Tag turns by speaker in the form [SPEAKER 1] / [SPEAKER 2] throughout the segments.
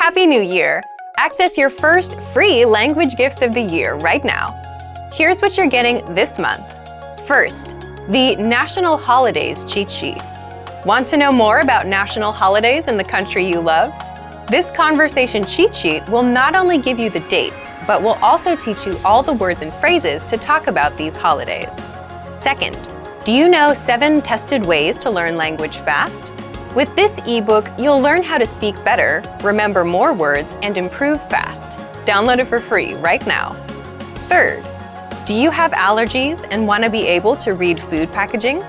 [SPEAKER 1] Happy New Year! Access your first free language gifts of the year right now. Here's what you're getting this month. First, the National Holidays cheat sheet. Want to know more about national holidays in the country you love? This conversation cheat sheet will not only give you the dates, but will also teach you all the words and phrases to talk about these holidays. Second, do you know 7 tested ways to learn language fast? With this ebook, you'll learn how to speak better, remember more words, and improve fast. Download it for free right now. Third, do you have allergies and want to be able to read food packaging?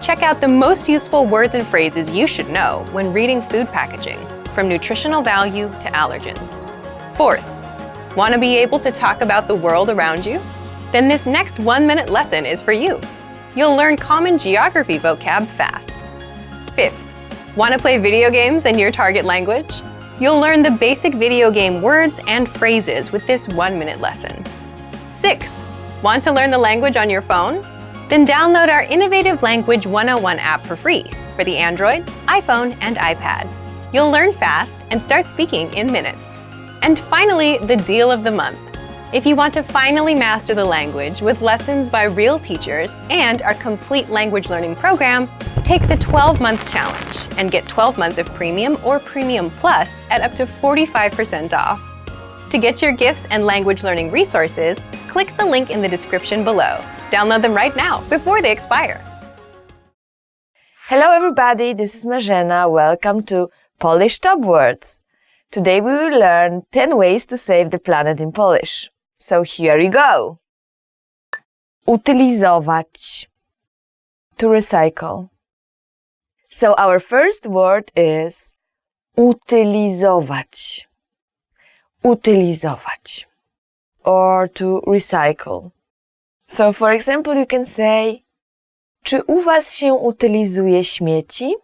[SPEAKER 1] Check out the most useful words and phrases you should know when reading food packaging, from nutritional value to allergens. Fourth, want to be able to talk about the world around you? Then this next 1-minute lesson is for you. You'll learn common geography vocab fast. Fifth, want to play video games in your target language? You'll learn the basic video game words and phrases with this 1-minute lesson. Sixth, want to learn the language on your phone? Then download our innovative Language 101 app for free for the Android, iPhone, and iPad. You'll learn fast and start speaking in minutes. And finally, the deal of the month. If you want to finally master the language with lessons by real teachers and our complete language learning program, take the 12-month challenge and get 12 months of Premium or Premium Plus at up to 45% off. To get your gifts and language learning resources, click the link in the description below. Download them right now before they expire.
[SPEAKER 2] Hello everybody, this is Marzena. Welcome to Polish Top Words. Today we will learn 10 ways to save the planet in Polish. So here you go. Utylizować. To recycle. So our first word is utylizować. Utylizować. Or to recycle. So for example you can say, czy u was się utylizuje śmieci?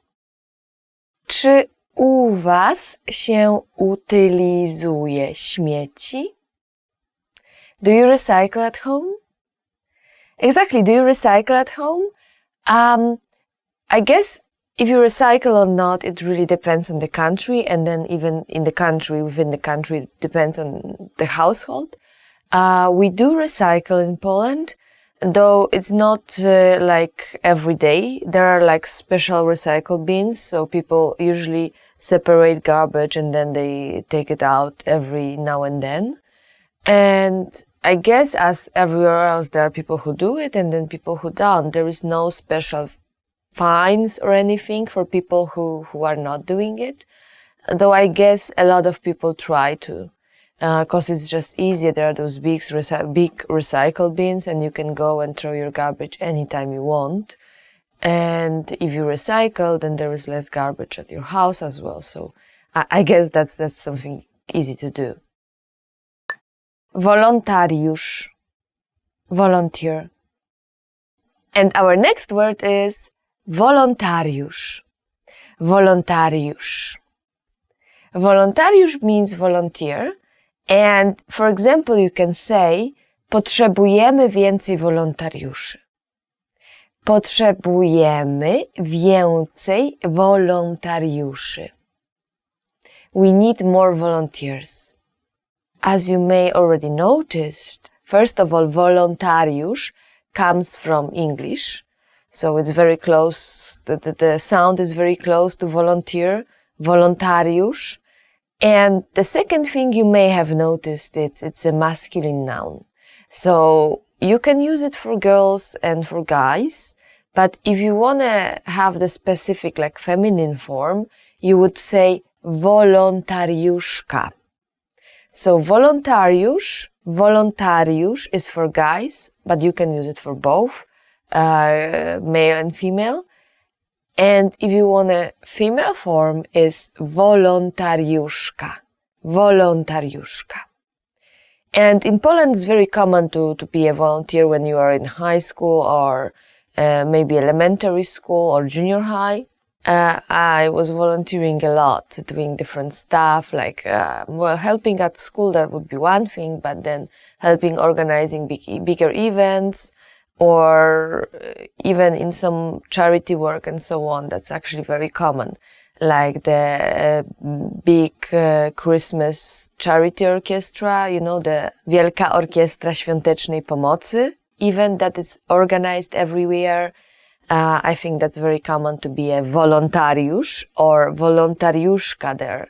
[SPEAKER 2] Czy u was się utylizuje śmieci? Do you recycle at home? Exactly, do you recycle at home? I guess if you recycle or not, it really depends on the country, and then even in the country, within the country, it depends on the household. We do recycle in Poland, though it's not like every day. There are like special recycle bins, so people usually separate garbage and then they take it out every now and then. And I guess as everywhere else, there are people who do it and then people who don't. There is no special fines or anything for people who are not doing it. Though I guess a lot of people try to, because it's just easier. There are those big recycle bins and you can go and throw your garbage anytime you want. And if you recycle, then there is less garbage at your house as well. So I guess that's something easy to do. Wolontariusz. Volunteer. And our next word is wolontariusz. Wolontariusz. Wolontariusz means volunteer. And for example, you can say, potrzebujemy więcej wolontariuszy. Potrzebujemy więcej wolontariuszy. We need more volunteers. As you may already noticed, first of all, wolontariusz comes from English. So it's very close, the sound is very close to volunteer, wolontariusz. And the second thing you may have noticed, it's a masculine noun. So you can use it for girls and for guys, but if you want to have the specific like feminine form, you would say wolontariuszka. So wolontariusz is for guys, but you can use it for both, male and female. And if you want a female form, is wolontariuszka. Wolontariuszka. And in Poland, it's very common to be a volunteer when you are in high school or maybe elementary school or junior high. I was volunteering a lot, doing different stuff, like, helping at school, that would be one thing, but then helping organizing bigger events, or even in some charity work and so on. That's actually very common. like the big Christmas charity orchestra, the Wielka Orkiestra Świątecznej Pomocy event that is organized every year. I think that's very common to be a wolontariusz or wolontariuszka there.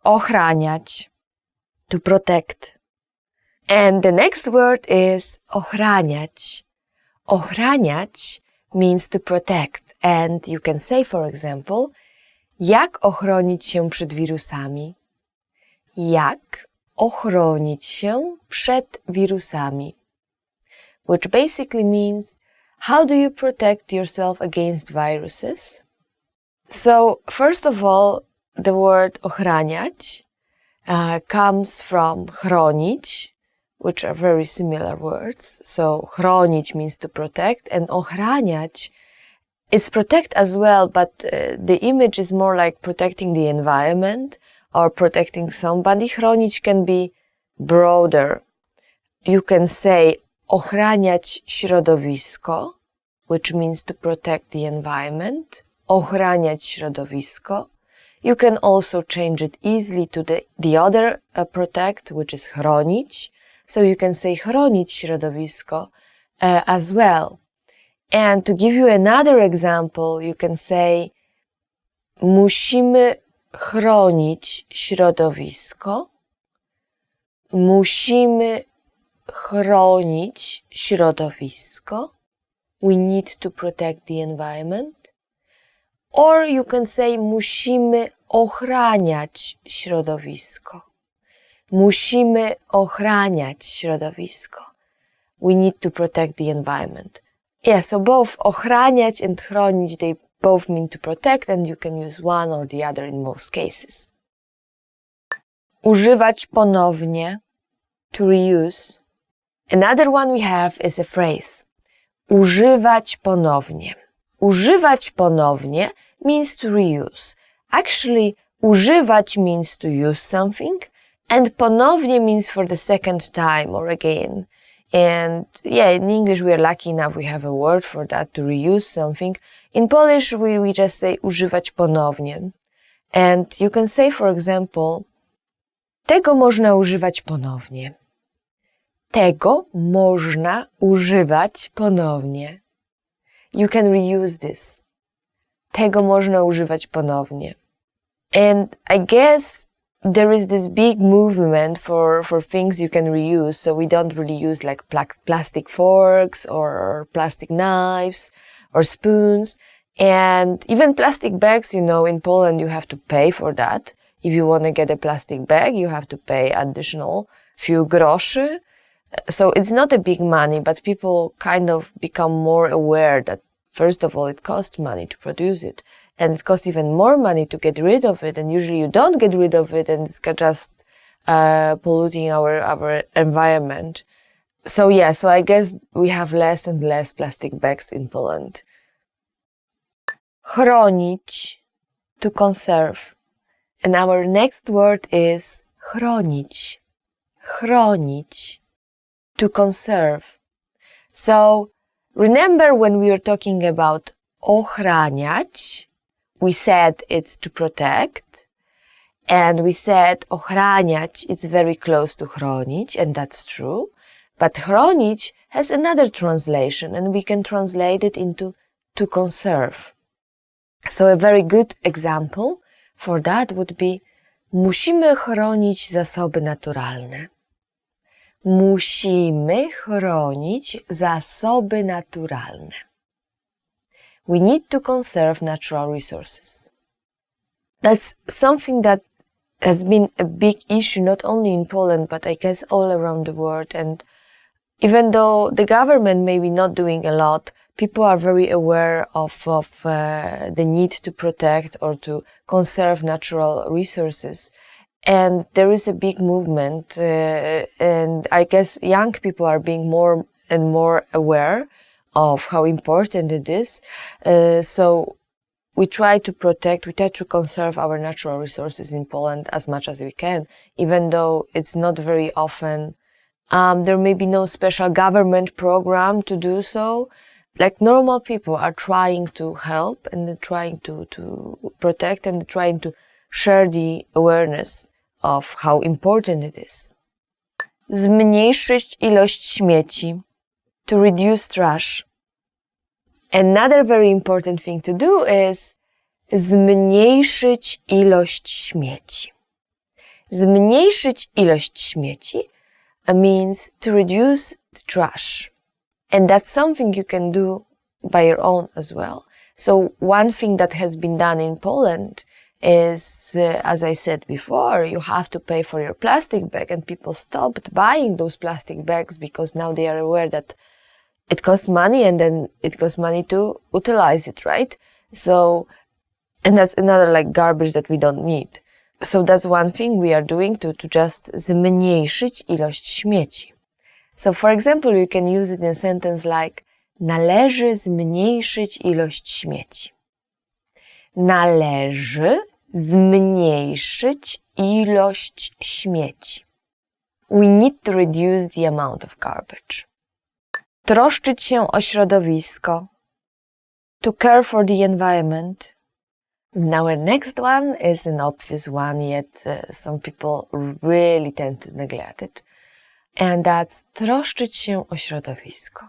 [SPEAKER 2] Ochraniać, to protect. And the next word is ochraniać. Ochraniać means to protect. And you can say, for example, jak ochronić się przed wirusami? Jak ochronić się przed wirusami? Which basically means, how do you protect yourself against viruses? So, first of all, the word ochraniać comes from chronić, which are very similar words. So, chronić means to protect, and ochraniać, it's protect as well, but the image is more like protecting the environment or protecting somebody. Chronić can be broader. You can say ochraniać środowisko, which means to protect the environment. Ochraniać środowisko. You can also change it easily to the other protect, which is chronić. So you can say chronić środowisko as well. And to give you another example, you can say musimy chronić środowisko. Musimy chronić środowisko. We need to protect the environment. Or you can say musimy ochraniać środowisko. Musimy ochraniać środowisko. We need to protect the environment. Yeah, so both ochraniać and chronić, they both mean to protect, and you can use one or the other in most cases. Używać ponownie, to reuse. Another one we have is a phrase. Używać ponownie. Używać ponownie means to reuse. Actually, używać means to use something, and ponownie means for the second time or again. And yeah, in English we are lucky enough we have a word for that, to reuse something. In Polish we just say używać ponownie. And you can say, for example, tego można używać ponownie. Tego można używać ponownie. You can reuse this. Tego można używać ponownie. And I guess there is this big movement for things you can reuse, so we don't really use like plastic forks or plastic knives or spoons. And even plastic bags, in Poland you have to pay for that. If you want to get a plastic bag, you have to pay additional few groszy. So it's not a big money, but people kind of become more aware that, first of all, it costs money to produce it, and it costs even more money to get rid of it, and usually you don't get rid of it, and it's just polluting our environment. So yeah, so I guess we have less and less plastic bags in Poland. Chronić, to conserve. And our next word is chronić. Chronić, to conserve. So remember when we were talking about ochraniać, we said it's to protect, and we said ochraniać is very close to chronić, and that's true. But chronić has another translation, and we can translate it into to conserve. So a very good example for that would be musimy chronić zasoby naturalne. Musimy chronić zasoby naturalne. We need to conserve natural resources. That's something that has been a big issue not only in Poland, but I guess all around the world. And even though the government may be not doing a lot, people are very aware of the need to protect or to conserve natural resources. And there is a big movement, and I guess young people are being more and more aware of how important it is. So we try to conserve our natural resources in Poland as much as we can, even though it's not very often. There may be no special government program to do so, like normal people are trying to help and they're trying to protect and they're trying to share the awareness of how important it is. Zmniejszyć ilość śmieci. To reduce trash. Another very important thing to do is zmniejszyć ilość śmieci. Zmniejszyć ilość śmieci means to reduce the trash. And that's something you can do by your own as well. So one thing that has been done in Poland is, as I said before, you have to pay for your plastic bag, and people stopped buying those plastic bags because now they are aware that it costs money and then it costs money to utilize it, right? So, and that's another like garbage that we don't need. So that's one thing we are doing to just zmniejszyć ilość śmieci. So for example, you can use it in a sentence like należy zmniejszyć ilość śmieci. Należy zmniejszyć ilość śmieci. We need to reduce the amount of garbage. Troszczyć się o środowisko. To care for the environment. Now our next one is an obvious one, yet some people really tend to neglect it. And that's troszczyć się o środowisko.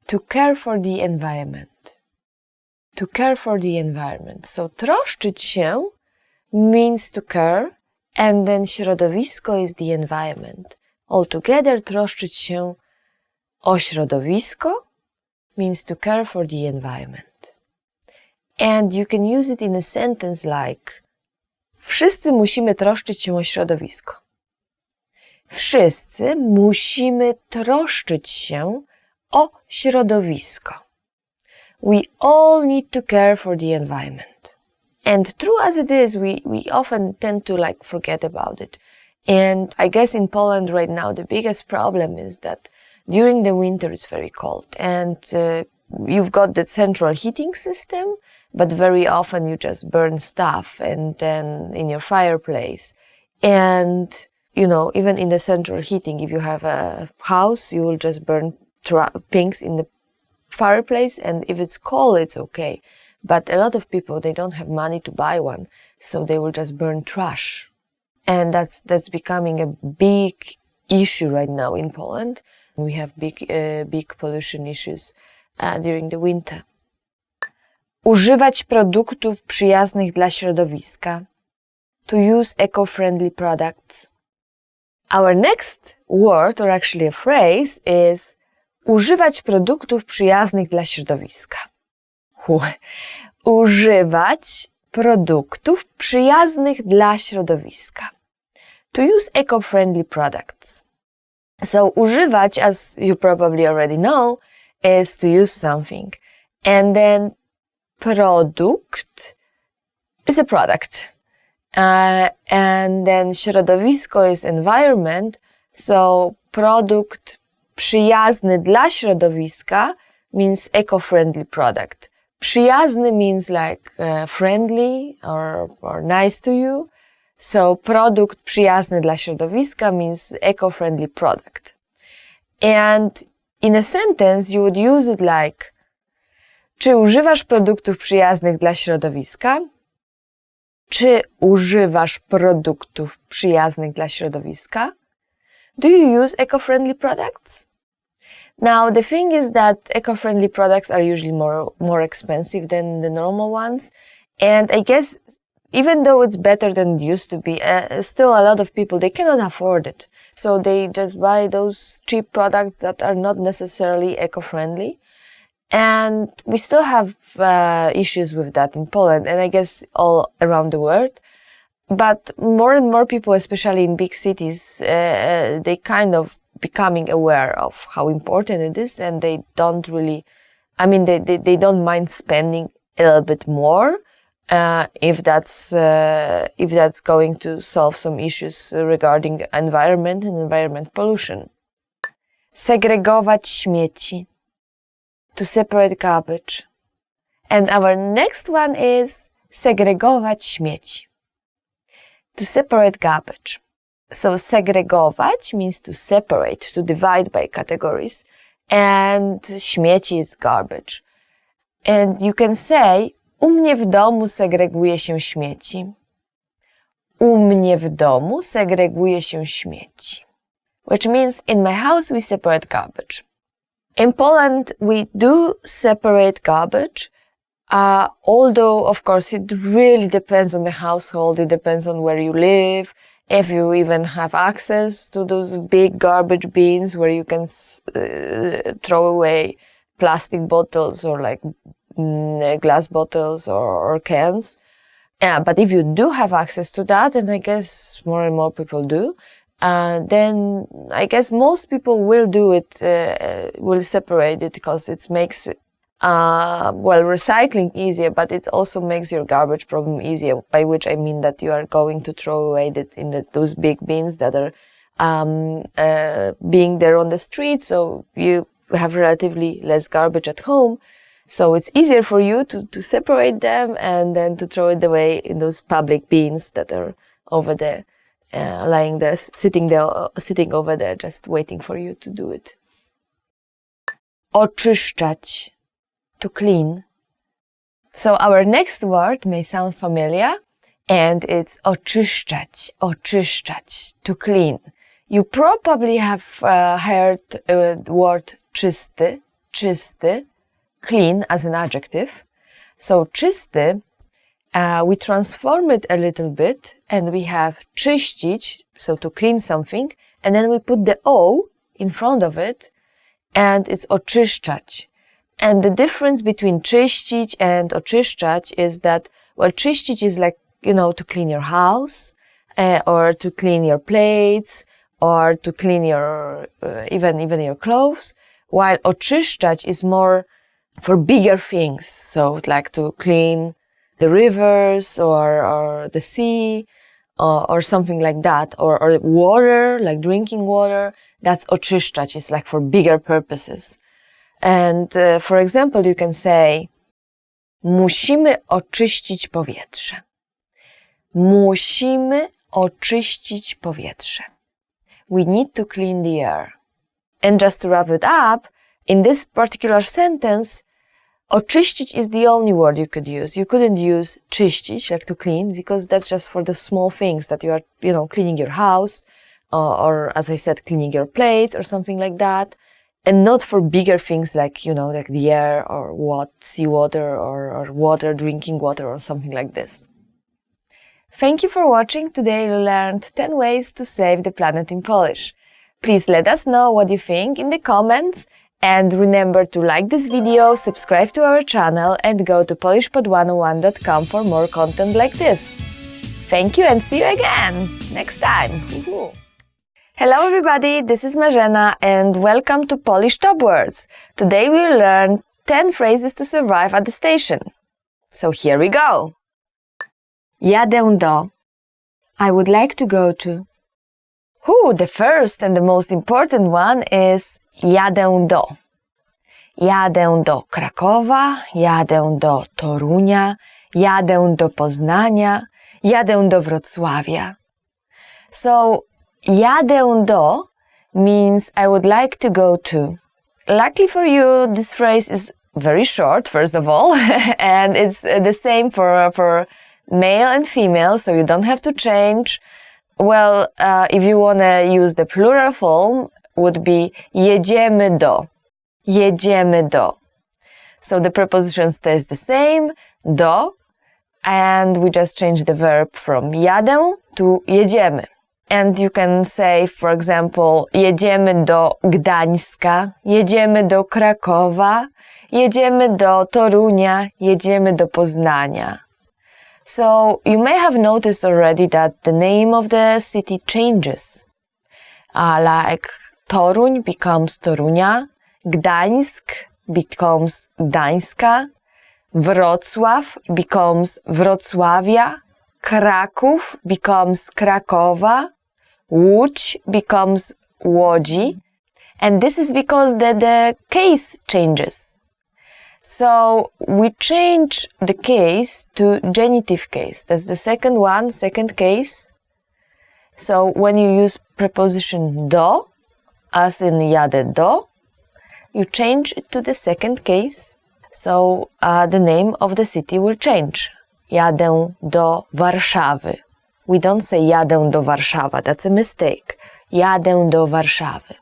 [SPEAKER 2] To care for the environment. To care for the environment. So troszczyć się means to care, and then środowisko is the environment. Altogether troszczyć się o środowisko means to care for the environment. And you can use it in a sentence like wszyscy musimy troszczyć się o środowisko. Wszyscy musimy troszczyć się o środowisko. We all need to care for the environment. And true as it is, we often tend to like forget about it. And I guess in Poland right now, the biggest problem is that during the winter it's very cold. And you've got the central heating system, but very often you just burn stuff and then in your fireplace. And, you know, even in the central heating, if you have a house, you will just burn things in the fireplace, and if it's cold, it's okay. But a lot of people, they don't have money to buy one, so they will just burn trash. And that's becoming a big issue right now in Poland. We have big pollution issues during the winter. Używać produktów przyjaznych dla środowiska. To use eco-friendly products. Our next word, or actually a phrase, is używać produktów przyjaznych dla środowiska. Używać produktów przyjaznych dla środowiska. To use eco-friendly products. So używać, as you probably already know, is to use something. And then produkt is a product. And then środowisko is environment. So produkt przyjazny dla środowiska means eco-friendly product. Przyjazny means like friendly or nice to you. So produkt przyjazny dla środowiska means eco-friendly product. And in a sentence you would use it like czy używasz produktów przyjaznych dla środowiska? Czy używasz produktów przyjaznych dla środowiska? Do you use eco-friendly products? Now, the thing is that eco-friendly products are usually more expensive than the normal ones. And I guess even though it's better than it used to be, still a lot of people, they cannot afford it. So they just buy those cheap products that are not necessarily eco-friendly. And we still have issues with that in Poland, and I guess all around the world. But more and more people, especially in big cities, they kind of becoming aware of how important it is, and they don't really, they don't mind spending a little bit more if that's going to solve some issues regarding environment and environment pollution. Segregować śmieci. To separate garbage. And our next one is segregować śmieci. To separate garbage. So segregować means to separate, to divide by categories. and śmieci is garbage. And you can say, u mnie w domu segreguje się śmieci. U mnie w domu segreguje się śmieci. Which means, in my house we separate garbage. In Poland, we do separate garbage, although, of course, it really depends on the household, it depends on where you live, if you even have access to those big garbage bins where you can throw away plastic bottles or like glass bottles or cans. Yeah, but if you do have access to that, and I guess more and more people do, then I guess most people will do it, will separate it because it makes, recycling easier, but it also makes your garbage problem easier, by which I mean that you are going to throw away that in those big bins that are being there on the street, so you have relatively less garbage at home. So it's easier for you to separate them and then to throw it away in those public bins that are over there. Lying there, sitting over there, just waiting for you to do it. Oczyszczać, to clean. So our next word may sound familiar, and it's oczyszczać, oczyszczać, to clean. You probably have heard the word czysty, czysty, clean as an adjective. So czysty, we transform it a little bit and we have czyścić, so to clean something, and then we put the O in front of it and it's oczyszczać. And the difference between czyścić and oczyszczać is that, well, czyścić is like, to clean your house, or to clean your plates, or to clean your, even your clothes, while oczyszczać is more for bigger things, so like to clean the rivers or the sea or something like that, or water, like drinking water, that's oczyszczać, is like for bigger purposes. And for example, you can say, musimy oczyścić powietrze. Musimy oczyścić powietrze. We need to clean the air. And just to wrap it up, in this particular sentence, oczyścić is the only word you could use. You couldn't use czyścić, like to clean, because that's just for the small things that you are, cleaning your house, or as I said, cleaning your plates or something like that, and not for bigger things like, like the air or seawater or water, drinking water or something like this. Thank you for watching. Today you learned 10 ways to save the planet in Polish. Please let us know what you think in the comments. And remember to like this video, subscribe to our channel, and go to polishpod101.com for more content like this. Thank you and see you again next time. Woohoo. Hello everybody, this is Marzena and welcome to Polish Top Words. Today we will learn 10 phrases to survive at the station. So here we go. Jadę do. I would like to go to. The first and the most important one is jadę do. Jadę do Krakowa, jadę do Torunia, jadę do Poznania, jadę do Wrocławia. So, jadę do means I would like to go to. Luckily for you, this phrase is very short, first of all, and it's the same for male and female, so you don't have to change. Well, if you want to use the plural form, would be jedziemy do. Jedziemy do. So the preposition stays the same, do, and we just change the verb from jadę to jedziemy. And you can say, for example, jedziemy do Gdańska, jedziemy do Krakowa, jedziemy do Torunia, jedziemy do Poznania. So you may have noticed already that the name of the city changes. Like Toruń becomes Torunia, Gdańsk becomes Gdańska, Wrocław becomes Wrocławia, Kraków becomes Krakowa, Łódź becomes Łodzi, and this is because the case changes. So we change the case to genitive case. That's the second one, second case. So when you use preposition do, as in jadę do, you change it to the second case. So the name of the city will change. Jadę do Warszawy. We don't say jadę do Warszawa. That's a mistake. Jadę do Warszawy.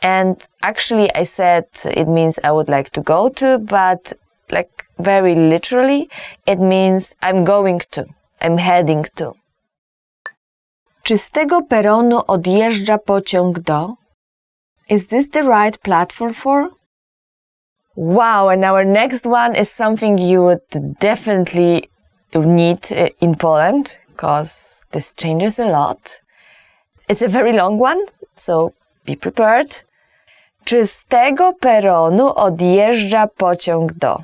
[SPEAKER 2] And actually I said it means I would like to go to, but like very literally it means I'm going to, I'm heading to. Czy z tego peronu odjeżdża pociąg do? Is this the right platform for? Wow, and our next one is something you would definitely need in Poland, because this changes a lot. It's a very long one, so be prepared. Czy z tego peronu odjeżdża pociąg do?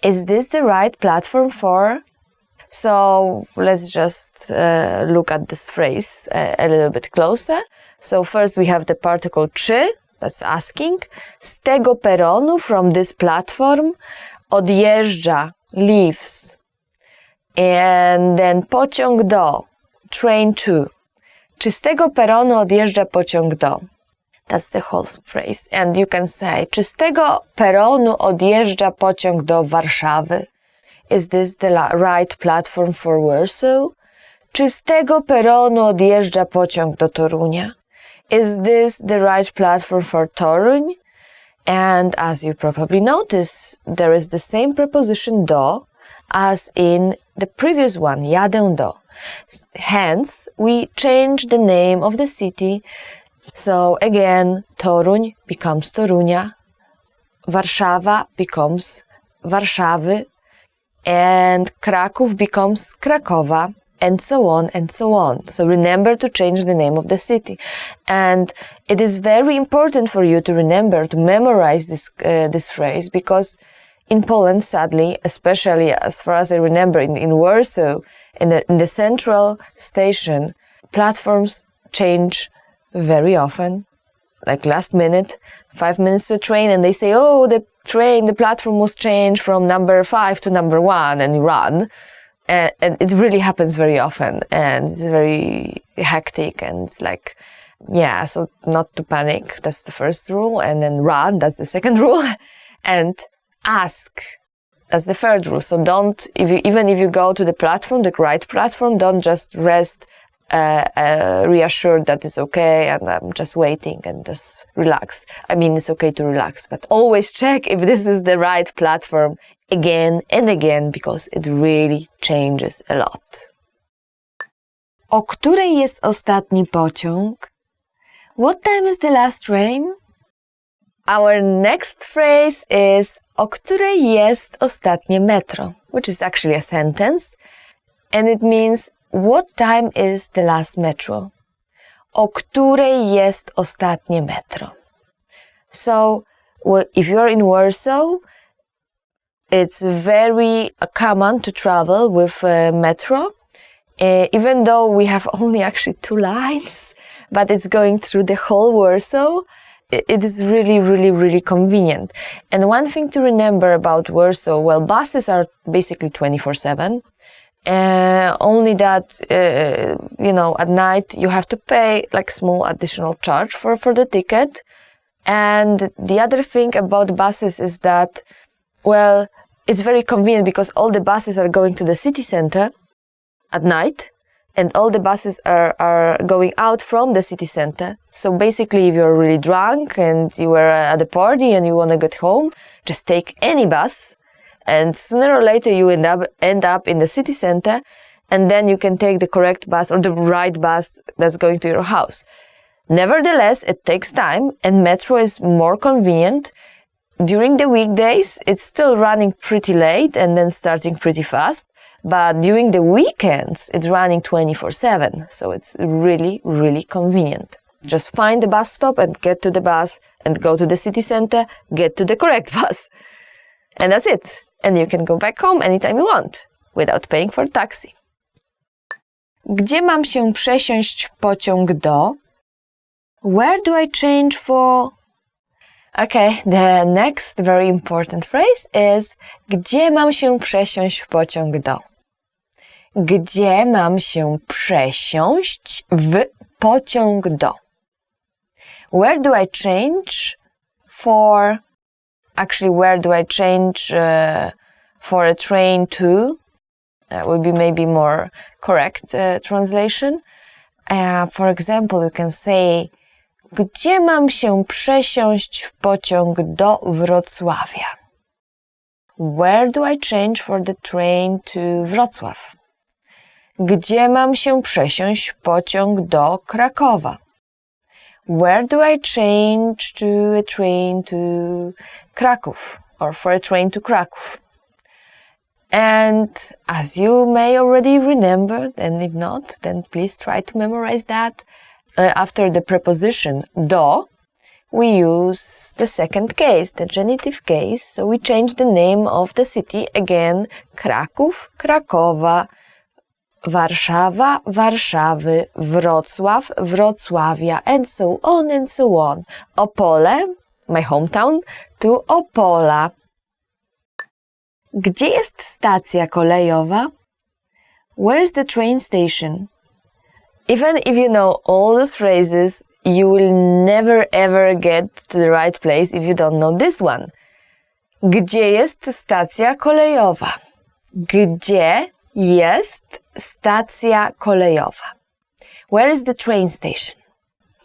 [SPEAKER 2] Is this the right platform for? So let's just look at this phrase a little bit closer. So first we have the particle czy, that's asking. Z tego peronu, from this platform, odjeżdża, leaves. And then pociąg do, train to. Czy z tego peronu odjeżdża pociąg do? That's the whole phrase. And you can say, czy z tego peronu odjeżdża pociąg do Warszawy? Is this the right platform for Warsaw? Czy z tego peronu odjeżdża pociąg do Torunia? Is this the right platform for Toruń? And as you probably notice, there is the same preposition do as in the previous one, jadę do. Hence, we change the name of the city. So again, Toruń becomes Torunia, Warszawa becomes Warszawy, and Kraków becomes Krakowa, and so on and so on. So remember to change the name of the city. And it is very important for you to remember to memorize this phrase, because in Poland, sadly, especially as far as I remember, in Warsaw, in the central station, platforms change very often, like last minute, 5 minutes to train, and they say, oh, the platform was changed from number 5 to number 1, and you run. And it really happens very often, and it's very hectic, and it's like, yeah, so not to panic, that's the first rule, and then run, that's the second rule, and ask, that's the third rule. So even if you go to the platform, the right platform, don't just rest reassured that it's okay and I'm just waiting and just relax. I mean, it's okay to relax, but always check if this is the right platform again and again, because it really changes a lot. O której jest ostatni pociąg? What time is the last train? Our next phrase is o której jest ostatnie metro, which is actually a sentence, and it means what time is the last metro? O której jest ostatnie metro? So, if you're in Warsaw, it's very common to travel with metro, even though we have only actually 2 lines, but it's going through the whole Warsaw. It is really, really, really convenient. And one thing to remember about Warsaw, well, buses are basically 24/7. Only that, at night you have to pay like small additional charge for the ticket. And the other thing about buses is that, well, it's very convenient because all the buses are going to the city center at night, and all the buses are going out from the city center. So basically, if you're really drunk and you were at a party and you want to get home, just take any bus, and sooner or later you end up in the city center, and then you can take the correct bus or the right bus that's going to your house. Nevertheless, it takes time, and metro is more convenient. During the weekdays, it's still running pretty late and then starting pretty fast. But during the weekends, it's running 24/7. So it's really, really convenient. Just find the bus stop and get to the bus and go to the city center, get to the correct bus. And that's it. And you can go back home anytime you want without paying for taxi. Gdzie mam się przesiąść w pociąg do? Where do I change for? Okay, the next very important phrase is gdzie mam się przesiąść w pociąg do? Gdzie mam się przesiąść w pociąg do? Where do I change for, actually, where do I change for a train to? Would be maybe more correct translation. For example, you can say, gdzie mam się przesiąść w pociąg do Wrocławia? Where do I change for the train to Wrocław? Gdzie mam się przesiąść w pociąg do Krakowa? Where do I change to a train to Kraków, or for a train to Kraków? And as you may already remember, and if not, then please try to memorize that. After the preposition do, we use the second case, the genitive case. So we change the name of the city again, Kraków, Krakowa, Warszawa, Warszawy, Wrocław, Wrocławia, and so on and so on. Opole, my hometown, to Opola. Gdzie jest stacja kolejowa? Where is the train station? Even if you know all those phrases, you will never ever get to the right place if you don't know this one. Gdzie jest stacja kolejowa? Gdzie jest stacja kolejowa? Where is the train station?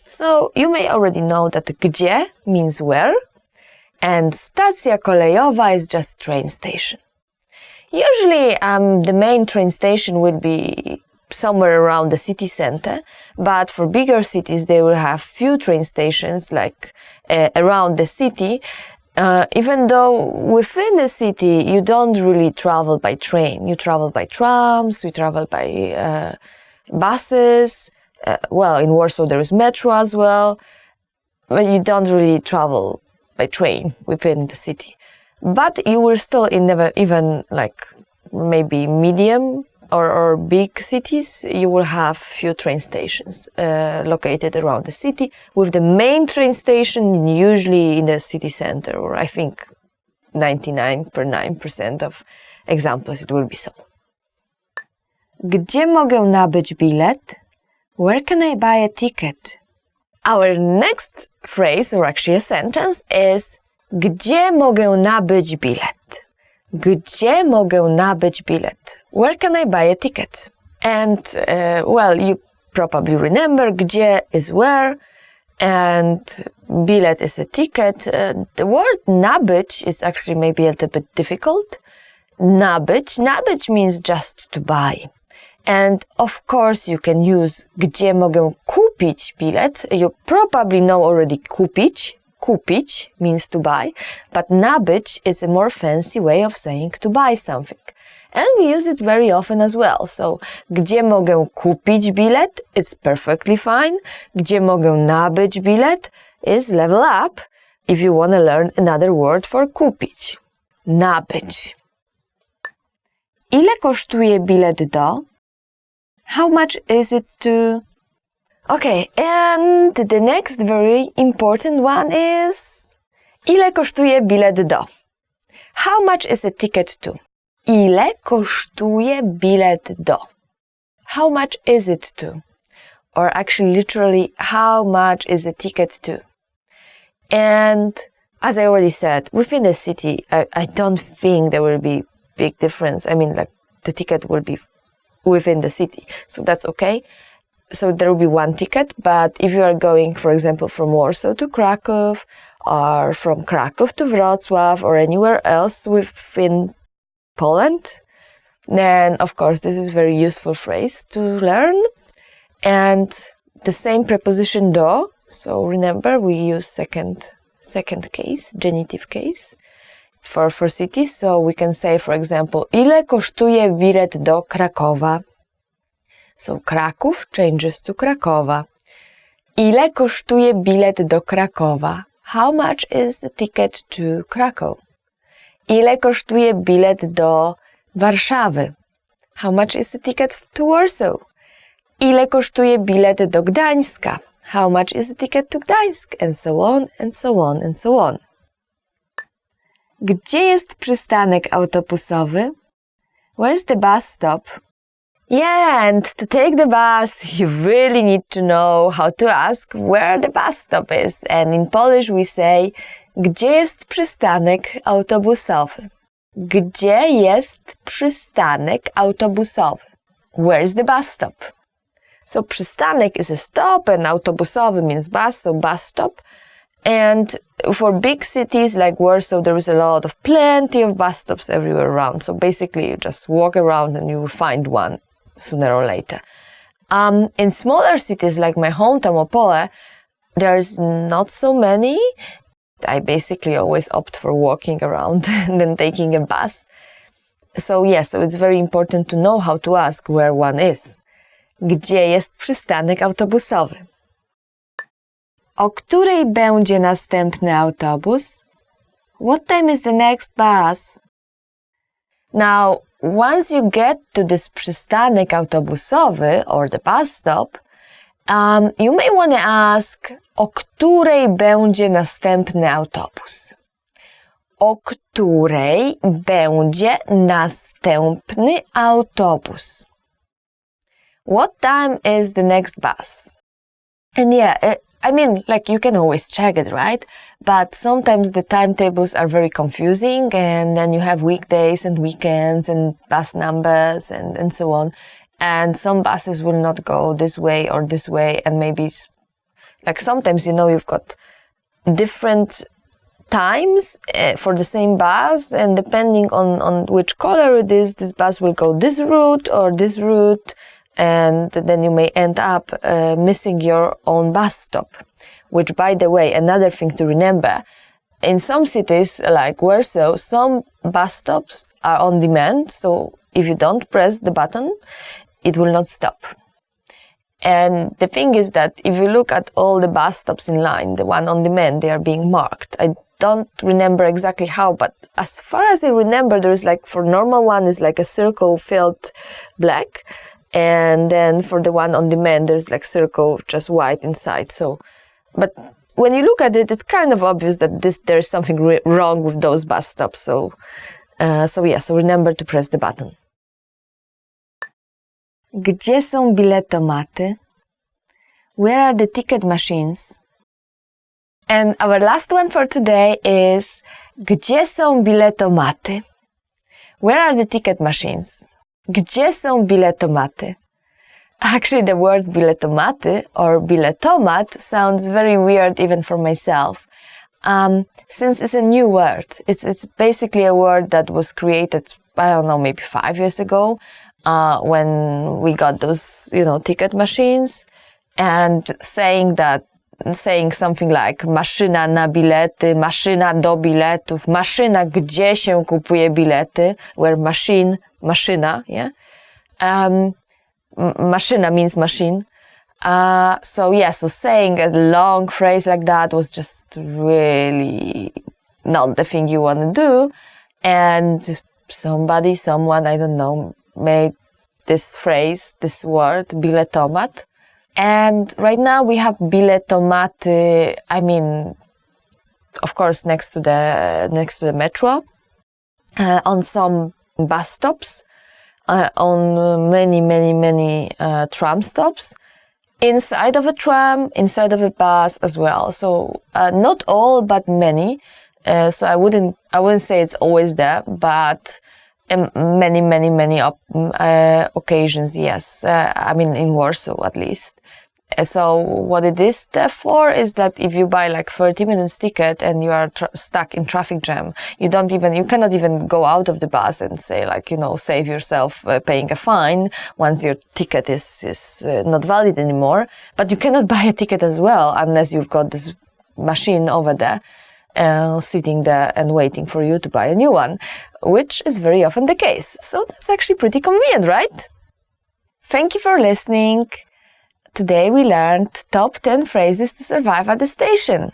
[SPEAKER 2] So you may already know that gdzie means where, and stacja kolejowa is just train station. Usually the main train station will be somewhere around the city center, but for bigger cities they will have few train stations like around the city, even though within the city you don't really travel by train. You travel by trams, you travel by buses. Well, in Warsaw there is metro as well, but you don't really travel by train within the city. But you will still even like maybe medium or big cities, you will have few train stations located around the city, with the main train station usually in the city center, or I think 99% of examples it will be so. Gdzie mogę nabyć bilet? Where can I buy a ticket? Our next phrase, or actually a sentence, is gdzie mogę nabyć bilet? Gdzie mogę nabyć bilet? Where can I buy a ticket? And, well, you probably remember gdzie is where, and bilet is a ticket. The word nabyć is actually maybe a little bit difficult. Nabyć means just to buy. And of course you can use gdzie mogę kupić bilet. You probably know already kupić. Kupić means to buy, but nabyć is a more fancy way of saying to buy something. And we use it very often as well. So, gdzie mogę kupić bilet? It's perfectly fine. Gdzie mogę nabyć bilet? Is level up if you want to learn another word for kupić. Nabyć. Ile kosztuje bilet do? How much is it to? Okay, and the next very important one is ile kosztuje bilet do? How much is a ticket to? Ile kosztuje bilet do? How much is it to? Or actually literally, how much is a ticket to? And as I already said, within the city, I don't think there will be big difference. I mean, like the ticket will be within the city, so that's okay. So there will be one ticket, but if you are going, for example, from Warsaw to Kraków, or from Kraków to Wrocław, or anywhere else within Poland, then of course this is a very useful phrase to learn. And the same preposition do, so remember we use second case, genitive case, for cities. So we can say, for example, ile kosztuje bilet do Krakowa? So Kraków changes to Krakowa. Ile kosztuje bilet do Krakowa? How much is the ticket to Krakow? Ile kosztuje bilet do Warszawy? How much is the ticket to Warsaw? Ile kosztuje bilet do Gdańska? How much is the ticket to Gdańsk? And so on, and so on, and so on. Gdzie jest przystanek autobusowy? Where's the bus stop? Yeah, and to take the bus, you really need to know how to ask where the bus stop is. And in Polish we say, Gdzie jest przystanek autobusowy? Gdzie jest przystanek autobusowy? Where is the bus stop? So przystanek is a stop and autobusowy means bus, so bus stop. And for big cities like Warsaw, there is a lot of plenty of bus stops everywhere around. So basically you just walk around and you will find one sooner or later. In smaller cities like my hometown, Opole, there's not so many. I basically always opt for walking around and then taking a bus. So so it's very important to know how to ask where one is. Gdzie jest przystanek autobusowy? O której będzie następny autobus? What time is the next bus? Now, once you get to this przystanek autobusowy or the bus stop, you may want to ask, o której będzie następny autobus? O której będzie następny autobus? What time is the next bus? And you can always check it, right? But sometimes the timetables are very confusing, and then you have weekdays and weekends and bus numbers and so on. And some buses will not go this way or this way, and maybe sometimes you've got different times for the same bus, and depending on which color it is, this bus will go this route or this route, and then you may end up missing your own bus stop. Which, by the way, another thing to remember, in some cities like Warsaw, some bus stops are on demand, so if you don't press the button, it will not stop. And the thing is that if you look at all the bus stops in line, the one on demand, they are being marked. I don't remember exactly how, but as far as I remember, there is for normal one is a circle filled black, and then for the one on demand, there's circle just white inside. So, but when you look at it, it's kind of obvious that there's something wrong with those bus stops. So remember to press the button. Gdzie są biletomaty? Where are the ticket machines? And our last one for today is Gdzie są biletomaty? Where are the ticket machines? Gdzie są biletomaty? Actually, the word biletomaty or biletomat sounds very weird even for myself. Since it's a new word. It's basically a word that was created, I don't know, maybe 5 years ago, when we got those, ticket machines, and saying something like maszyna na bilety, maszyna do biletów, maszyna gdzie się kupuje bilety, where maszyna, yeah? Maszyna means machine. So saying a long phrase like that was just really not the thing you want to do. And someone, I don't know, made this phrase, this word, biletomat. And right now we have biletomaty, of course, next to the metro, on some bus stops, on many tram stops, inside of a tram, inside of a bus as well. So not all, but many. So I wouldn't say it's always there, but many occasions, yes. In Warsaw at least. So what it is therefore is that if you buy 30 minutes ticket and you are stuck in traffic jam, you cannot even go out of the bus and say save yourself paying a fine once your ticket is not valid anymore. But you cannot buy a ticket as well unless you've got this machine over there sitting there and waiting for you to buy a new one, which is very often the case. So that's actually pretty convenient, right? Thank you for listening. Today we learned top 10 phrases to survive at the station.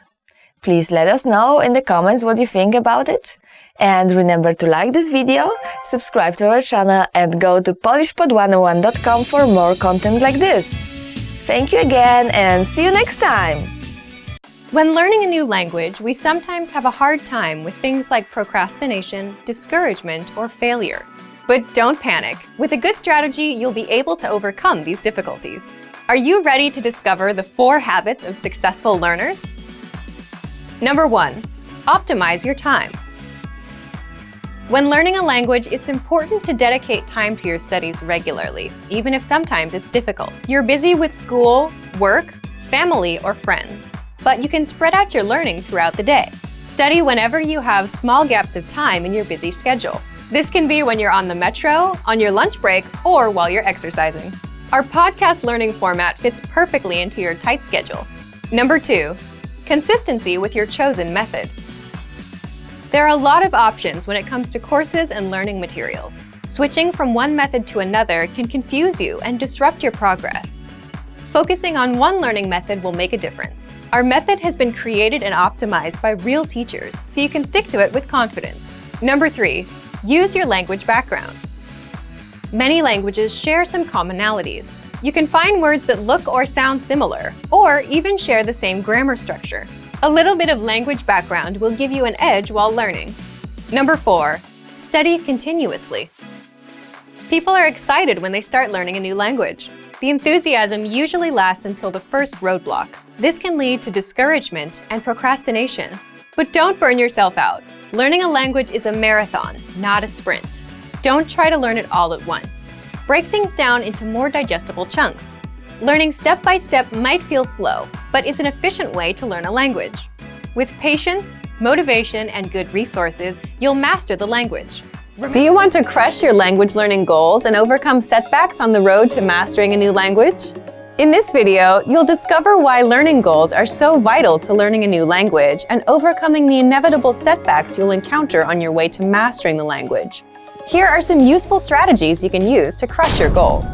[SPEAKER 2] Please let us know in the comments what you think about it. And remember to like this video, subscribe to our channel, and go to polishpod101.com for more content like this. Thank you again, and see you next time!
[SPEAKER 1] When learning a new language, we sometimes have a hard time with things like procrastination, discouragement, or failure. But don't panic. With a good strategy, you'll be able to overcome these difficulties. Are you ready to discover the 4 habits of successful learners? Number 1. Optimize your time. When learning a language, it's important to dedicate time to your studies regularly, even if sometimes it's difficult. You're busy with school, work, family, or friends, but you can spread out your learning throughout the day. Study whenever you have small gaps of time in your busy schedule. This can be when you're on the metro, on your lunch break, or while you're exercising. Our podcast learning format fits perfectly into your tight schedule. Number 2, consistency with your chosen method. There are a lot of options when it comes to courses and learning materials. Switching from one method to another can confuse you and disrupt your progress. Focusing on one learning method will make a difference. Our method has been created and optimized by real teachers, so you can stick to it with confidence. Number 3, use your language background. Many languages share some commonalities. You can find words that look or sound similar, or even share the same grammar structure. A little bit of language background will give you an edge while learning. Number 4, study continuously. People are excited when they start learning a new language. The enthusiasm usually lasts until the first roadblock. This can lead to discouragement and procrastination. But don't burn yourself out. Learning a language is a marathon, not a sprint. Don't try to learn it all at once. Break things down into more digestible chunks. Learning step by step might feel slow, but it's an efficient way to learn a language. With patience, motivation, and good resources, you'll master the language. Do you want to crush your language learning goals and overcome setbacks on the road to mastering a new language? In this video, you'll discover why learning goals are so vital to learning a new language and overcoming the inevitable setbacks you'll encounter on your way to mastering the language. Here are some useful strategies you can use to crush your goals.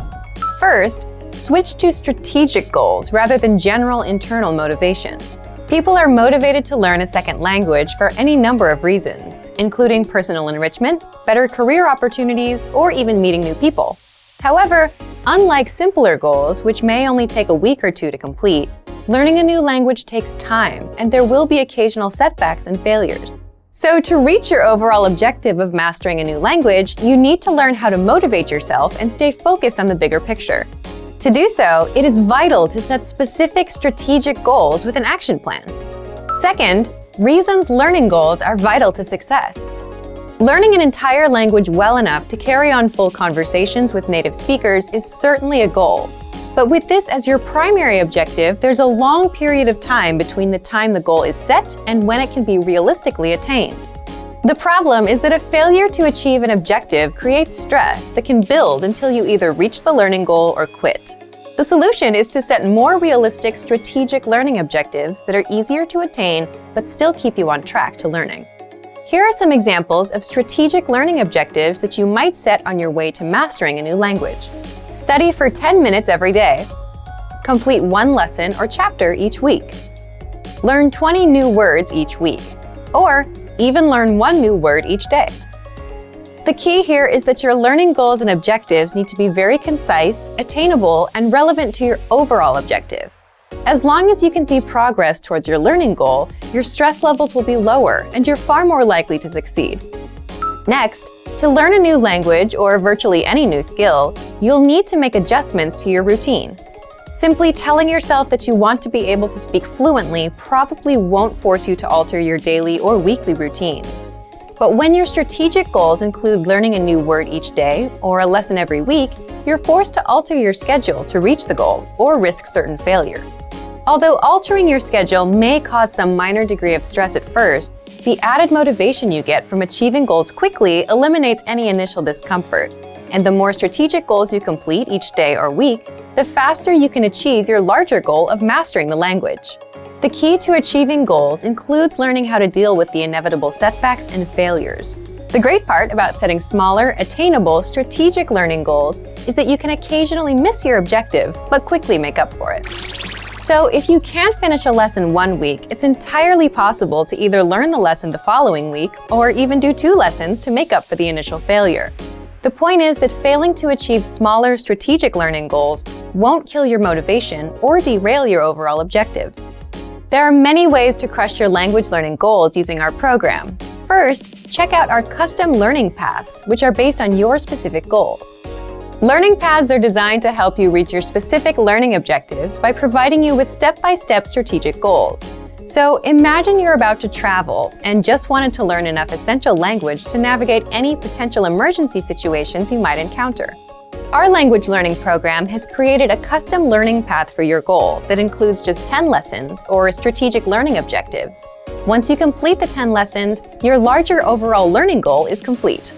[SPEAKER 1] First, switch to strategic goals rather than general internal motivation. People are motivated to learn a second language for any number of reasons, including personal enrichment, better career opportunities, or even meeting new people. However, unlike simpler goals, which may only take a week or two to complete, learning a new language takes time, and there will be occasional setbacks and failures. So to reach your overall objective of mastering a new language, you need to learn how to motivate yourself and stay focused on the bigger picture. To do so, it is vital to set specific strategic goals with an action plan. Second, reasons learning goals are vital to success. Learning an entire language well enough to carry on full conversations with native speakers is certainly a goal. But with this as your primary objective, there's a long period of time between the time the goal is set and when it can be realistically attained. The problem is that a failure to achieve an objective creates stress that can build until you either reach the learning goal or quit. The solution is to set more realistic strategic learning objectives that are easier to attain but still keep you on track to learning. Here are some examples of strategic learning objectives that you might set on your way to mastering a new language. Study for 10 minutes every day. Complete one lesson or chapter each week. Learn 20 new words each week. Or even learn one new word each day. The key here is that your learning goals and objectives need to be very concise, attainable, and relevant to your overall objective. As long as you can see progress towards your learning goal, your stress levels will be lower and you're far more likely to succeed. Next, to learn a new language or virtually any new skill, you'll need to make adjustments to your routine. Simply telling yourself that you want to be able to speak fluently probably won't force you to alter your daily or weekly routines. But when your strategic goals include learning a new word each day or a lesson every week, you're forced to alter your schedule to reach the goal or risk certain failure. Although altering your schedule may cause some minor degree of stress at first, the added motivation you get from achieving goals quickly eliminates any initial discomfort. And the more strategic goals you complete each day or week, the faster you can achieve your larger goal of mastering the language. The key to achieving goals includes learning how to deal with the inevitable setbacks and failures. The great part about setting smaller, attainable, strategic learning goals is that you can occasionally miss your objective, but quickly make up for it. So if you can't finish a lesson one week, it's entirely possible to either learn the lesson the following week or even do 2 lessons to make up for the initial failure. The point is that failing to achieve smaller, strategic learning goals won't kill your motivation or derail your overall objectives. There are many ways to crush your language learning goals using our program. First, check out our custom learning paths, which are based on your specific goals. Learning paths are designed to help you reach your specific learning objectives by providing you with step-by-step strategic goals. So imagine you're about to travel and just wanted to learn enough essential language to navigate any potential emergency situations you might encounter. Our language learning program has created a custom learning path for your goal that includes just 10 lessons or strategic learning objectives. Once you complete the 10 lessons, your larger overall learning goal is complete.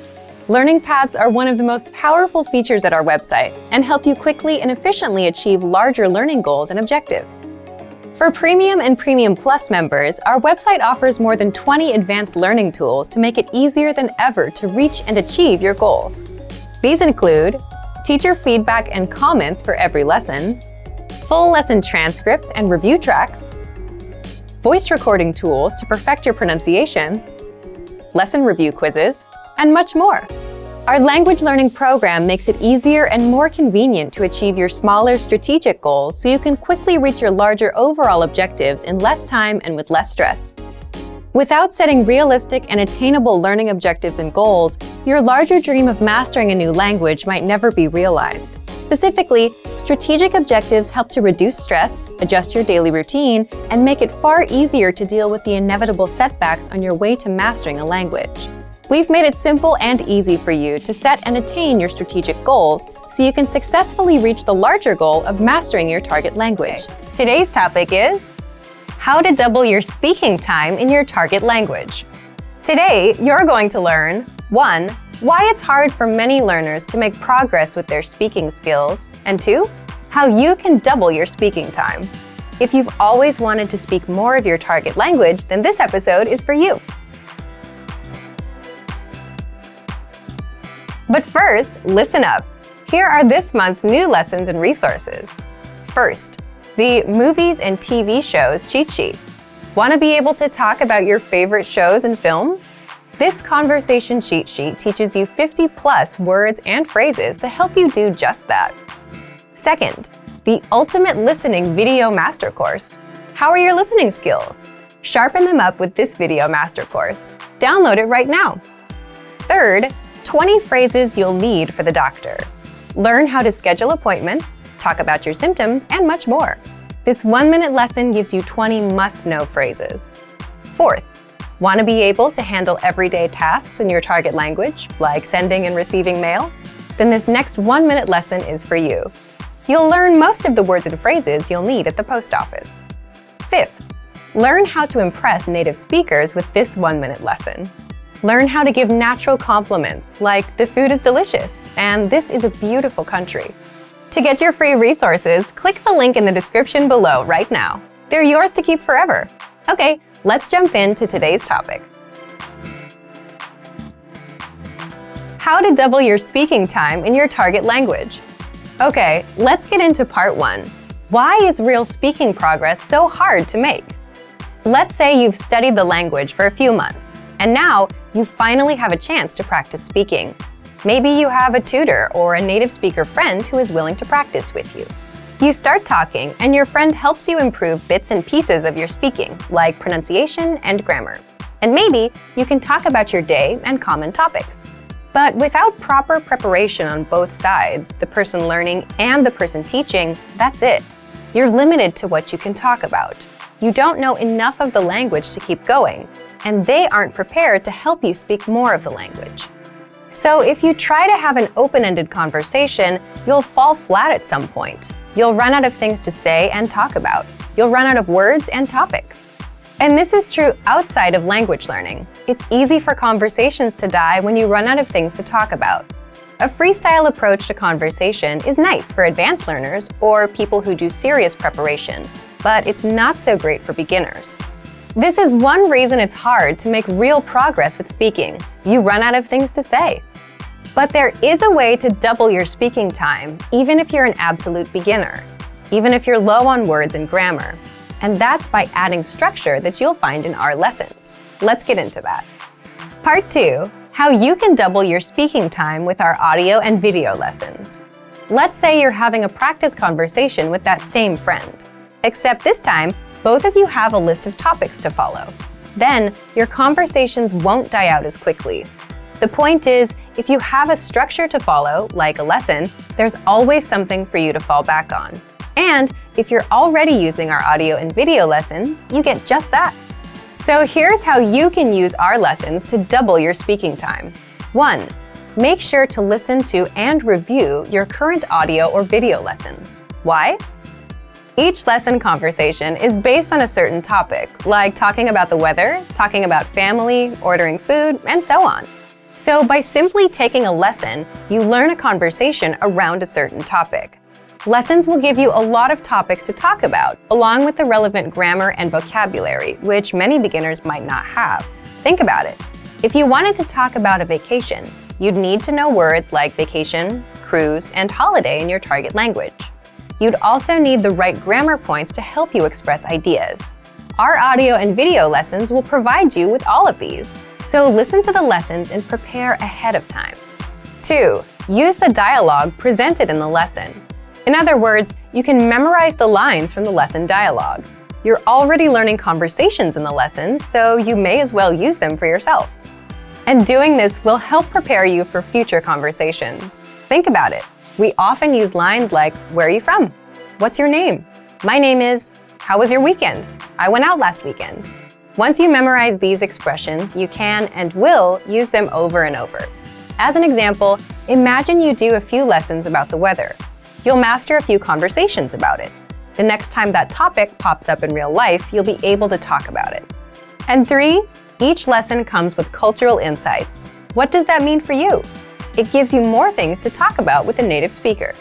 [SPEAKER 1] Learning paths are one of the most powerful features at our website and help you quickly and efficiently achieve larger learning goals and objectives. For Premium and Premium Plus members, our website offers more than 20 advanced learning tools to make it easier than ever to reach and achieve your goals. These include teacher feedback and comments for every lesson, full lesson transcripts and review tracks, voice recording tools to perfect your pronunciation, lesson review quizzes, and much more. Our language learning program makes it easier and more convenient to achieve your smaller strategic goals so you can quickly reach your larger overall objectives in less time and with less stress. Without setting realistic and attainable learning objectives and goals, your larger dream of mastering a new language might never be realized. Specifically, strategic objectives help to reduce stress, adjust your daily routine, and make it far easier to deal with the inevitable setbacks on your way to mastering a language. We've made it simple and easy for you to set and attain your strategic goals so you can successfully reach the larger goal of mastering your target language. Today's topic is how to double your speaking time in your target language. Today, you're going to learn 1. Why it's hard for many learners to make progress with their speaking skills, and 2. How you can double your speaking time. If you've always wanted to speak more of your target language, then this episode is for you. But first, listen up. Here are this month's new lessons and resources. First, the Movies and TV Shows Cheat Sheet. Want to be able to talk about your favorite shows and films? This conversation cheat sheet teaches you 50+ words and phrases to help you do just that. Second, the Ultimate Listening Video Master Course. How are your listening skills? Sharpen them up with this video master course. Download it right now. Third, 20 phrases you'll need for the doctor. Learn how to schedule appointments, talk about your symptoms, and much more. This 1-minute lesson gives you 20 must-know phrases. Fourth, want to be able to handle everyday tasks in your target language, like sending and receiving mail? Then this next 1-minute lesson is for you. You'll learn most of the words and phrases you'll need at the post office. Fifth, learn how to impress native speakers with this 1-minute lesson. Learn how to give natural compliments like, "The food is delicious," and "This is a beautiful country." To get your free resources, click the link in the description below right now. They're yours to keep forever. Okay, let's jump into today's topic. How to double your speaking time in your target language. Okay, let's get into part 1. Why is real speaking progress so hard to make? Let's say you've studied the language for a few months, and now you finally have a chance to practice speaking. Maybe you have a tutor or a native speaker friend who is willing to practice with you. You start talking, and your friend helps you improve bits and pieces of your speaking, like pronunciation and grammar. And maybe you can talk about your day and common topics. But without proper preparation on both sides, the person learning and the person teaching, that's it. You're limited to what you can talk about. You don't know enough of the language to keep going, and they aren't prepared to help you speak more of the language. So if you try to have an open-ended conversation, you'll fall flat at some point. You'll run out of things to say and talk about. You'll run out of words and topics. And this is true outside of language learning. It's easy for conversations to die when you run out of things to talk about. A freestyle approach to conversation is nice for advanced learners or people who do serious preparation, but it's not so great for beginners. This is one reason it's hard to make real progress with speaking. You run out of things to say. But there is a way to double your speaking time, even if you're an absolute beginner, even if you're low on words and grammar. And that's by adding structure that you'll find in our lessons. Let's get into that. Part 2, how you can double your speaking time with our audio and video lessons. Let's say you're having a practice conversation with that same friend. Except this time, both of you have a list of topics to follow. Then, your conversations won't die out as quickly. The point is, if you have a structure to follow, like a lesson, there's always something for you to fall back on. And if you're already using our audio and video lessons, you get just that. So here's how you can use our lessons to double your speaking time. 1. Make sure to listen to and review your current audio or video lessons. Why? Each lesson conversation is based on a certain topic, like talking about the weather, talking about family, ordering food, and so on. So by simply taking a lesson, you learn a conversation around a certain topic. Lessons will give you a lot of topics to talk about, along with the relevant grammar and vocabulary, which many beginners might not have. Think about it. If you wanted to talk about a vacation, you'd need to know words like vacation, cruise, and holiday in your target language. You'd also need the right grammar points to help you express ideas. Our audio and video lessons will provide you with all of these, so listen to the lessons and prepare ahead of time. 2. Use the dialogue presented in the lesson. In other words, you can memorize the lines from the lesson dialogue. You're already learning conversations in the lessons, so you may as well use them for yourself. And doing this will help prepare you for future conversations. Think about it. We often use lines like, "Where are you from? What's your name? My name is, how was your weekend? I went out last weekend." Once you memorize these expressions, you can and will use them over and over. As an example, imagine you do a few lessons about the weather. You'll master a few conversations about it. The next time that topic pops up in real life, you'll be able to talk about it. And 3, each lesson comes with cultural insights. What does that mean for you? It gives you more things to talk about with a native speaker.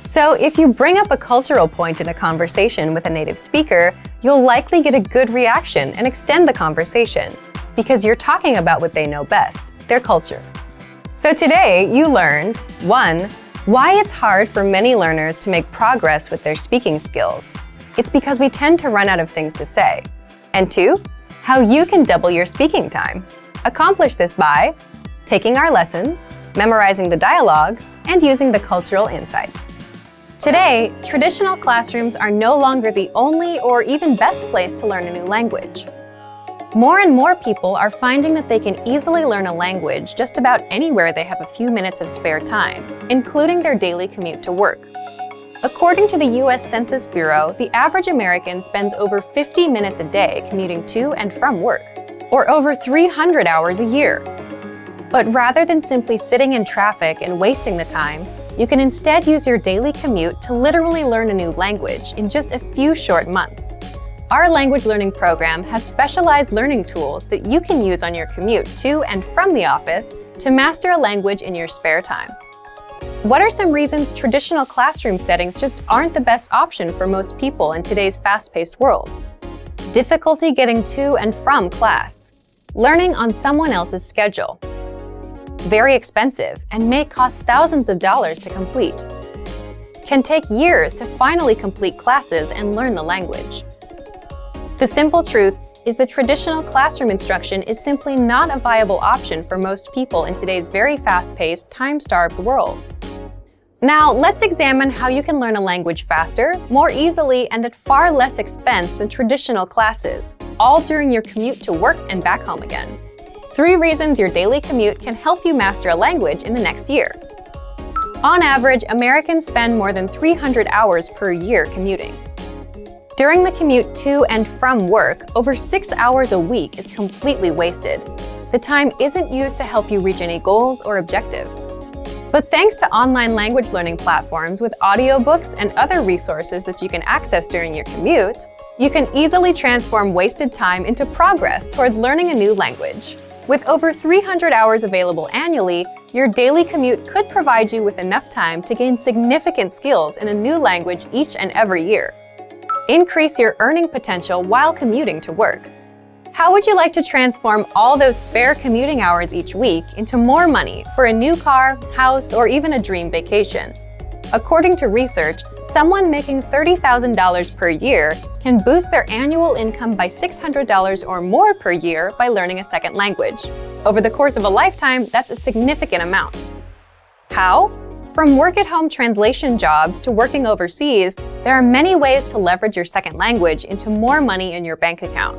[SPEAKER 1] So if you bring up a cultural point in a conversation with a native speaker, you'll likely get a good reaction and extend the conversation, because you're talking about what they know best, their culture. So today you learned 1. Why it's hard for many learners to make progress with their speaking skills. It's because we tend to run out of things to say. And 2. How you can double your speaking time. Accomplish this by taking our lessons, memorizing the dialogues, and using the cultural insights. Today, traditional classrooms are no longer the only or even best place to learn a new language. More and more people are finding that they can easily learn a language just about anywhere they have a few minutes of spare time, including their daily commute to work. According to the US Census Bureau, the average American spends over 50 minutes a day commuting to and from work, or over 300 hours a year. But rather than simply sitting in traffic and wasting the time, you can instead use your daily commute to literally learn a new language in just a few short months. Our language learning program has specialized learning tools that you can use on your commute to and from the office to master a language in your spare time. What are some reasons traditional classroom settings just aren't the best option for most people in today's fast-paced world? Difficulty getting to and from class. Learning on someone else's schedule. Very expensive and may cost thousands of dollars to complete. Can take years to finally complete classes and learn the language. The simple truth is the traditional classroom instruction is simply not a viable option for most people in today's very fast-paced, time-starved world. Now, let's examine how you can learn a language faster, more easily, and at far less expense than traditional classes, all during your commute to work and back home again. 3 reasons your daily commute can help you master a language in the next year. On average, Americans spend more than 300 hours per year commuting. During the commute to and from work, over 6 hours a week is completely wasted. The time isn't used to help you reach any goals or objectives. But thanks to online language learning platforms with audiobooks and other resources that you can access during your commute, you can easily transform wasted time into progress toward learning a new language. With over 300 hours available annually, your daily commute could provide you with enough time to gain significant skills in a new language each and every year. Increase your earning potential while commuting to work. How would you like to transform all those spare commuting hours each week into more money for a new car, house, or even a dream vacation? According to research, someone making $30,000 per year can boost their annual income by $600 or more per year by learning a second language. Over the course of a lifetime, that's a significant amount. How? From work-at-home translation jobs to working overseas, there are many ways to leverage your second language into more money in your bank account.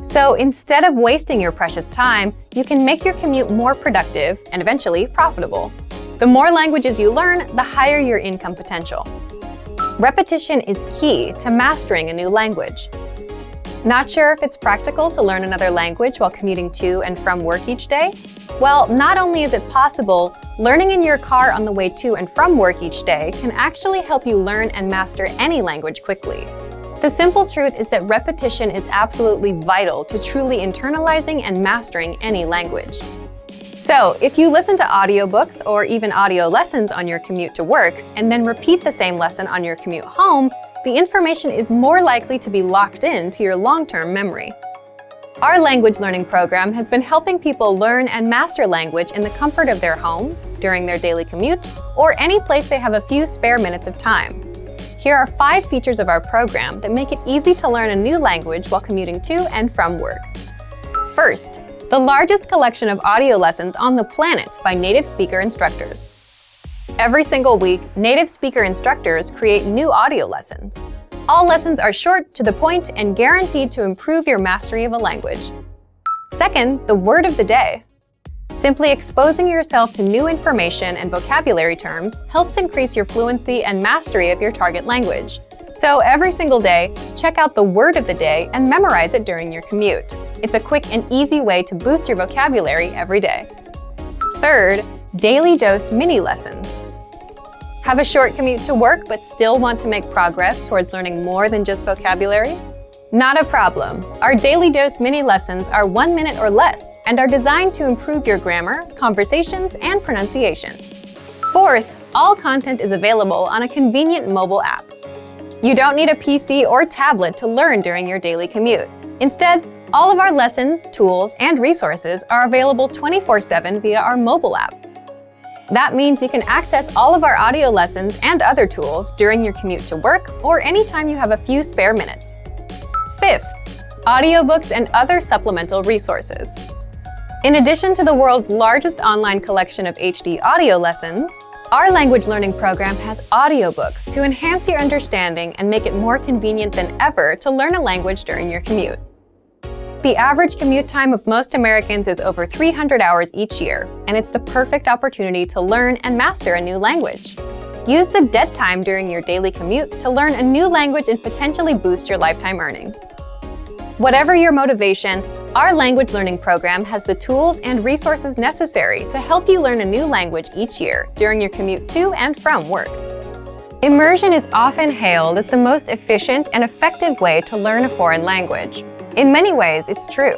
[SPEAKER 1] So instead of wasting your precious time, you can make your commute more productive and eventually profitable. The more languages you learn, the higher your income potential. Repetition is key to mastering a new language. Not sure if it's practical to learn another language while commuting to and from work each day? Well, not only is it possible, learning in your car on the way to and from work each day can actually help you learn and master any language quickly. The simple truth is that repetition is absolutely vital to truly internalizing and mastering any language. So, if you listen to audiobooks or even audio lessons on your commute to work, and then repeat the same lesson on your commute home, the information is more likely to be locked into your long-term memory. Our language learning program has been helping people learn and master language in the comfort of their home, during their daily commute, or any place they have a few spare minutes of time. Here are 5 features of our program that make it easy to learn a new language while commuting to and from work. First, the largest collection of audio lessons on the planet by native speaker instructors. Every single week, native speaker instructors create new audio lessons. All lessons are short, to the point, and guaranteed to improve your mastery of a language. Second, the word of the day. Simply exposing yourself to new information and vocabulary terms helps increase your fluency and mastery of your target language. So every single day, check out the word of the day and memorize it during your commute. It's a quick and easy way to boost your vocabulary every day. Third, daily dose mini lessons. Have a short commute to work but still want to make progress towards learning more than just vocabulary? Not a problem. Our daily dose mini lessons are 1 minute or less and are designed to improve your grammar, conversations, and pronunciation. Fourth, all content is available on a convenient mobile app. You don't need a PC or tablet to learn during your daily commute. Instead, all of our lessons, tools, and resources are available 24/7 via our mobile app. That means you can access all of our audio lessons and other tools during your commute to work or anytime you have a few spare minutes. Fifth, audiobooks and other supplemental resources. In addition to the world's largest online collection of HD audio lessons, our language learning program has audiobooks to enhance your understanding and make it more convenient than ever to learn a language during your commute. The average commute time of most Americans is over 300 hours each year, and it's the perfect opportunity to learn and master a new language. Use the dead time during your daily commute to learn a new language and potentially boost your lifetime earnings. Whatever your motivation, our language learning program has the tools and resources necessary to help you learn a new language each year during your commute to and from work. Immersion is often hailed as the most efficient and effective way to learn a foreign language. In many ways, it's true.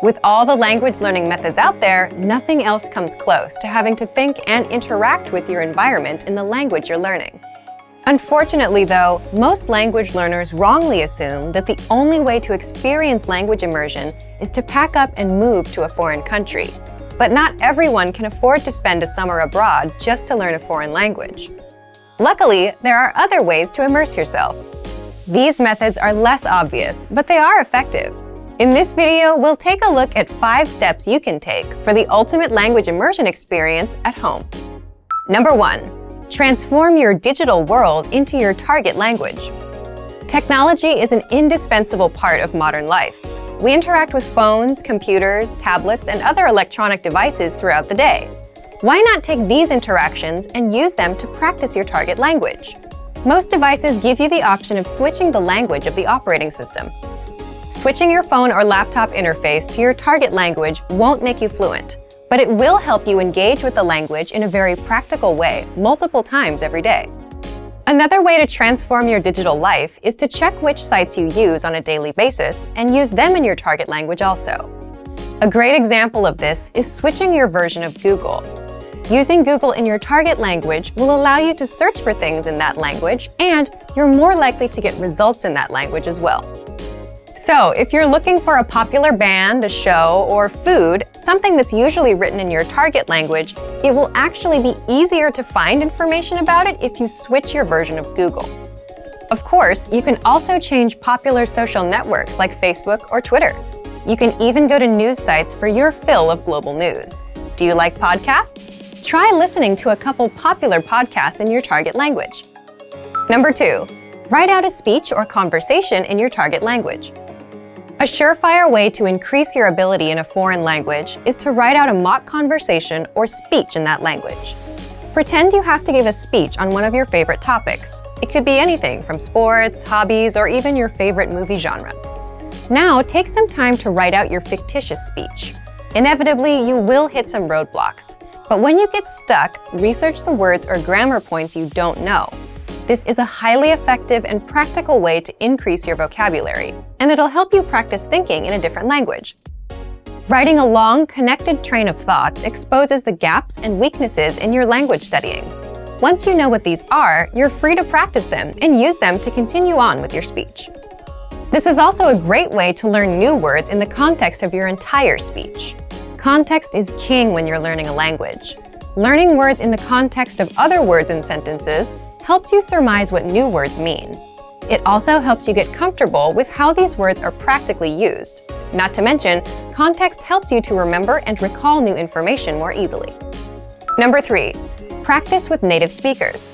[SPEAKER 1] With all the language learning methods out there, nothing else comes close to having to think and interact with your environment in the language you're learning. Unfortunately, though, most language learners wrongly assume that the only way to experience language immersion is to pack up and move to a foreign country. But not everyone can afford to spend a summer abroad just to learn a foreign language. Luckily, there are other ways to immerse yourself. These methods are less obvious, but they are effective. In this video, we'll take a look at 5 steps you can take for the ultimate language immersion experience at home. Number 1. Transform your digital world into your target language. Technology is an indispensable part of modern life. We interact with phones, computers, tablets, and other electronic devices throughout the day. Why not take these interactions and use them to practice your target language? Most devices give you the option of switching the language of the operating system. Switching your phone or laptop interface to your target language won't make you fluent, but it will help you engage with the language in a very practical way multiple times every day. Another way to transform your digital life is to check which sites you use on a daily basis and use them in your target language also. A great example of this is switching your version of Google. Using Google in your target language will allow you to search for things in that language, and you're more likely to get results in that language as well. So, if you're looking for a popular band, a show, or food, something that's usually written in your target language, it will actually be easier to find information about it if you switch your version of Google. Of course, you can also change popular social networks like Facebook or Twitter. You can even go to news sites for your fill of global news. Do you like podcasts? Try listening to a couple popular podcasts in your target language. Number 2. Write out a speech or conversation in your target language. A surefire way to increase your ability in a foreign language is to write out a mock conversation or speech in that language. Pretend you have to give a speech on one of your favorite topics. It could be anything from sports, hobbies, or even your favorite movie genre. Now, take some time to write out your fictitious speech. Inevitably, you will hit some roadblocks. But when you get stuck, research the words or grammar points you don't know. This is a highly effective and practical way to increase your vocabulary, and it'll help you practice thinking in a different language. Writing a long, connected train of thoughts exposes the gaps and weaknesses in your language studying. Once you know what these are, you're free to practice them and use them to continue on with your speech. This is also a great way to learn new words in the context of your entire speech. Context is king when you're learning a language. Learning words in the context of other words and sentences helps you surmise what new words mean. It also helps you get comfortable with how these words are practically used. Not to mention, context helps you to remember and recall new information more easily. Number 3, practice with native speakers.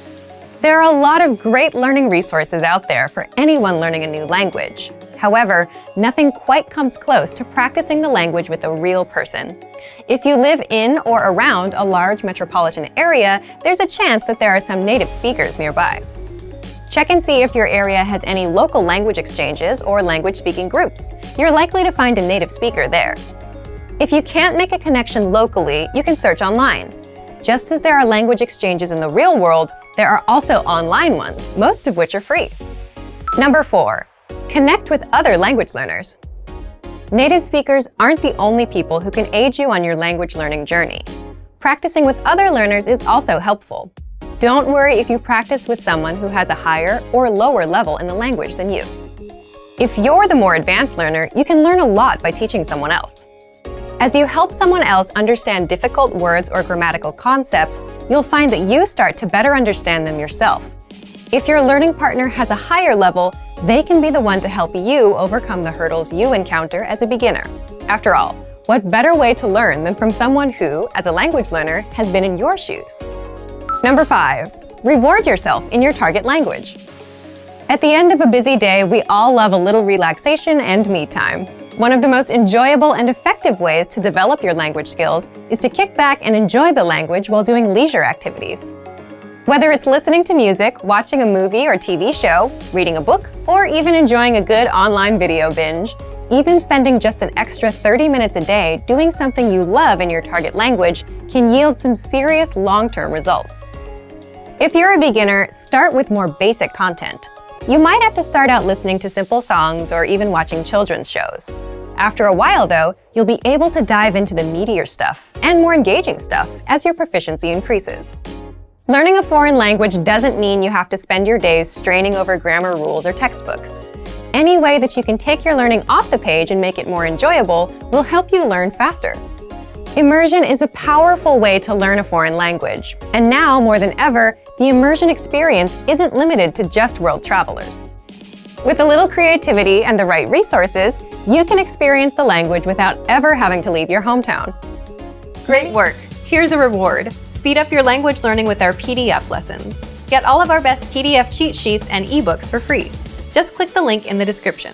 [SPEAKER 1] There are a lot of great learning resources out there for anyone learning a new language. However, nothing quite comes close to practicing the language with a real person. If you live in or around a large metropolitan area, there's a chance that there are some native speakers nearby. Check and see if your area has any local language exchanges or language-speaking groups. You're likely to find a native speaker there. If you can't make a connection locally, you can search online. Just as there are language exchanges in the real world, there are also online ones, most of which are free. Number 4, connect with other language learners. Native speakers aren't the only people who can aid you on your language learning journey. Practicing with other learners is also helpful. Don't worry if you practice with someone who has a higher or lower level in the language than you. If you're the more advanced learner, you can learn a lot by teaching someone else. As you help someone else understand difficult words or grammatical concepts, you'll find that you start to better understand them yourself. If your learning partner has a higher level, they can be the one to help you overcome the hurdles you encounter as a beginner. After all, what better way to learn than from someone who, as a language learner, has been in your shoes? Number 5, reward yourself in your target language. At the end of a busy day, we all love a little relaxation and me time. One of the most enjoyable and effective ways to develop your language skills is to kick back and enjoy the language while doing leisure activities. Whether it's listening to music, watching a movie or TV show, reading a book, or even enjoying a good online video binge, even spending just an extra 30 minutes a day doing something you love in your target language can yield some serious long-term results. If you're a beginner, start with more basic content. You might have to start out listening to simple songs or even watching children's shows. After a while, though, you'll be able to dive into the meatier stuff and more engaging stuff as your proficiency increases. Learning a foreign language doesn't mean you have to spend your days straining over grammar rules or textbooks. Any way that you can take your learning off the page and make it more enjoyable will help you learn faster. Immersion is a powerful way to learn a foreign language, and now more than ever, the immersion experience isn't limited to just world travelers. With a little creativity and the right resources, you can experience the language without ever having to leave your hometown. Great work! Here's a reward. Speed up your language learning with our PDF lessons. Get all of our best PDF cheat sheets and ebooks for free. Just click the link in the description.